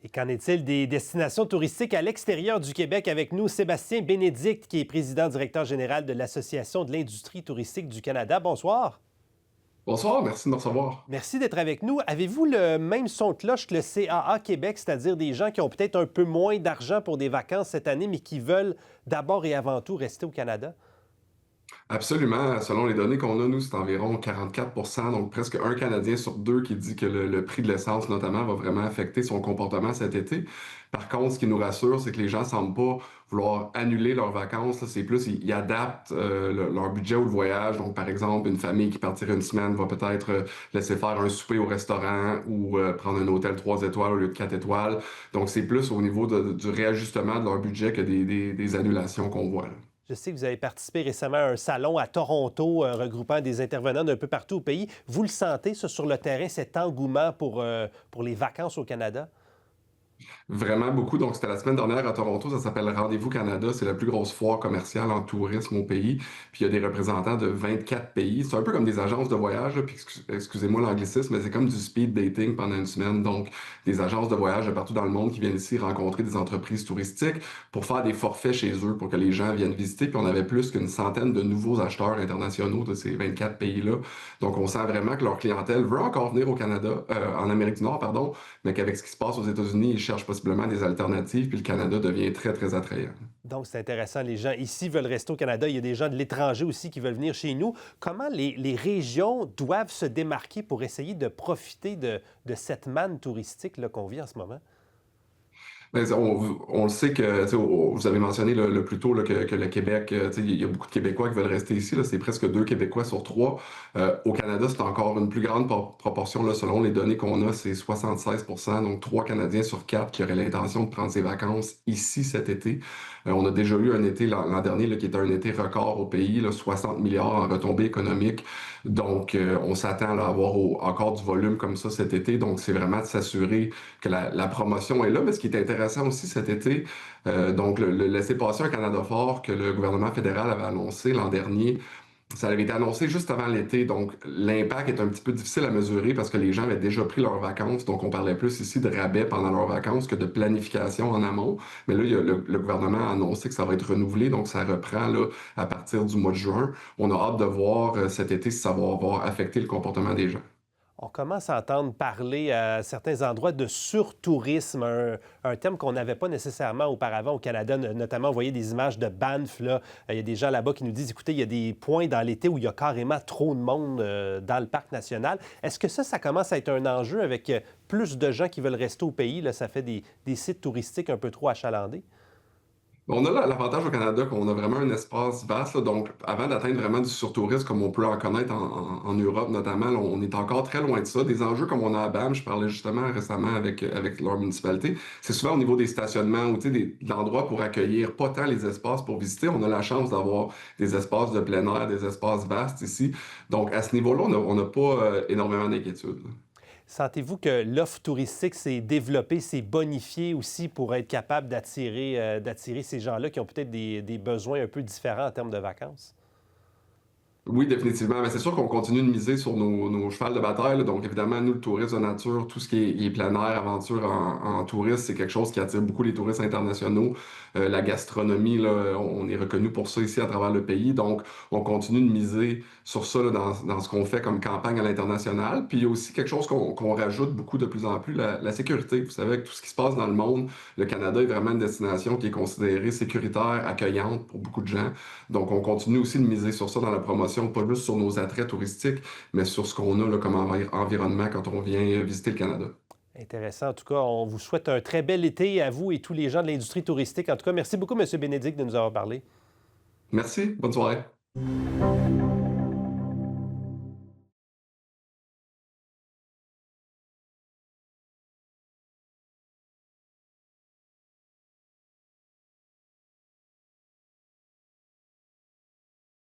Et qu'en est-il des destinations touristiques à l'extérieur du Québec? Avec nous, Sébastien Bénédicte, qui est président-directeur général de l'Association de l'industrie touristique du Canada. Bonsoir. Bonsoir, merci de me recevoir. Merci d'être avec nous. Avez-vous le même son de cloche que le CAA Québec, c'est-à-dire des gens qui ont peut-être un peu moins d'argent pour des vacances cette année, mais qui veulent d'abord et avant tout rester au Canada? Absolument. Selon les données qu'on a, nous, c'est environ 44 donc presque un Canadien sur deux qui dit que le prix de l'essence, notamment, va vraiment affecter son comportement cet été. Par contre, ce qui nous rassure, c'est que les gens semblent pas vouloir annuler leurs vacances, là. C'est plus, ils adaptent leur budget ou le voyage. Donc, par exemple, une famille qui partirait une semaine va peut-être laisser faire un souper au restaurant ou prendre un hôtel 3 étoiles au lieu de 4 étoiles. Donc, c'est plus au niveau du réajustement de leur budget que des annulations qu'on voit, là. Je sais que vous avez participé récemment à un salon à Toronto regroupant des intervenants d'un peu partout au pays. Vous le sentez, ça, sur le terrain, cet engouement pour les vacances au Canada? Vraiment beaucoup. Donc, c'était la semaine dernière à Toronto. Ça s'appelle Rendez-vous Canada. C'est la plus grosse foire commerciale en tourisme au pays. Puis, il y a des représentants de 24 pays. C'est un peu comme des agences de voyage, là. Puis, excusez-moi l'anglicisme, mais c'est comme du speed dating pendant une semaine. Donc, des agences de voyage de partout dans le monde qui viennent ici rencontrer des entreprises touristiques pour faire des forfaits chez eux pour que les gens viennent visiter. Puis, on avait plus qu'une centaine de nouveaux acheteurs internationaux de ces 24 pays-là. Donc, on sent vraiment que leur clientèle veut encore venir au Canada, en Amérique du Nord, pardon, mais qu'avec ce qui se passe aux États-Unis, ils cherchent possiblement des alternatives, puis le Canada devient très, très attrayant. Donc, c'est intéressant. Les gens ici veulent rester au Canada. Il y a des gens de l'étranger aussi qui veulent venir chez nous. Comment les régions doivent se démarquer pour essayer de profiter de cette manne touristique là, qu'on vit en ce moment? Mais on le sait que, tu sais, vous avez mentionné le plus tôt là, que le Québec, tu sais, il y a beaucoup de Québécois qui veulent rester ici, là, c'est presque deux Québécois sur trois. Au Canada, c'est encore une plus grande proportion, là, selon les données qu'on a, c'est 76%, donc trois Canadiens sur quatre qui auraient l'intention de prendre ses vacances ici cet été. On a déjà eu un été l'an dernier là, qui était un été record au pays, là, 60 milliards en retombées économiques. Donc, on s'attend là, à avoir encore du volume comme ça cet été. Donc, c'est vraiment de s'assurer que la promotion est là. Mais ce qui est intéressant aussi cet été, donc le laissez-passer un Canada fort que le gouvernement fédéral avait annoncé l'an dernier, ça avait été annoncé juste avant l'été. Donc l'impact est un petit peu difficile à mesurer parce que les gens avaient déjà pris leurs vacances. Donc on parlait plus ici de rabais pendant leurs vacances que de planification en amont. Mais là, le gouvernement a annoncé que ça va être renouvelé. Donc ça reprend là, à partir du mois de juin. On a hâte de voir cet été si ça va avoir affecté le comportement des gens. On commence à entendre parler à certains endroits de surtourisme, un terme qu'on n'avait pas nécessairement auparavant au Canada, notamment on voyait des images de Banff. Là. Il y a des gens là-bas qui nous disent, écoutez, il y a des points dans l'été où il y a carrément trop de monde dans le parc national. Est-ce que ça commence à être un enjeu avec plus de gens qui veulent rester au pays? Là, ça fait des sites touristiques un peu trop achalandés? On a l'avantage au Canada qu'on a vraiment un espace vaste, là. Donc, avant d'atteindre vraiment du surtourisme comme on peut en connaître en Europe notamment, là, on est encore très loin de ça. Des enjeux comme on a à BAM, je parlais justement récemment avec leur municipalité, c'est souvent au niveau des stationnements ou tu sais, d'endroits pour accueillir pas tant les espaces pour visiter. On a la chance d'avoir des espaces de plein air, des espaces vastes ici. Donc, à ce niveau-là, on n'a pas énormément d'inquiétudes, là. Sentez-vous que l'offre touristique s'est développée, s'est bonifiée aussi pour être capable d'attirer ces gens-là qui ont peut-être des besoins un peu différents en termes de vacances? Oui, définitivement. Mais c'est sûr qu'on continue de miser sur nos chevals de bataille, là. Donc, évidemment, nous, le tourisme de nature, tout ce qui est plein air, aventure en tourisme, c'est quelque chose qui attire beaucoup les touristes internationaux. La gastronomie, là, on est reconnu pour ça ici à travers le pays. Donc, on continue de miser sur ça là, dans ce qu'on fait comme campagne à l'international. Puis, il y a aussi quelque chose qu'on rajoute beaucoup de plus en plus, la sécurité. Vous savez, avec tout ce qui se passe dans le monde, le Canada est vraiment une destination qui est considérée sécuritaire, accueillante pour beaucoup de gens. Donc, on continue aussi de miser sur ça dans la promotion, pas juste sur nos attraits touristiques, mais sur ce qu'on a là, comme environnement quand on vient visiter le Canada. Intéressant. En tout cas, on vous souhaite un très bel été à vous et tous les gens de l'industrie touristique. En tout cas, merci beaucoup, M. Bénédicte, de nous avoir parlé. Merci, bonne soirée.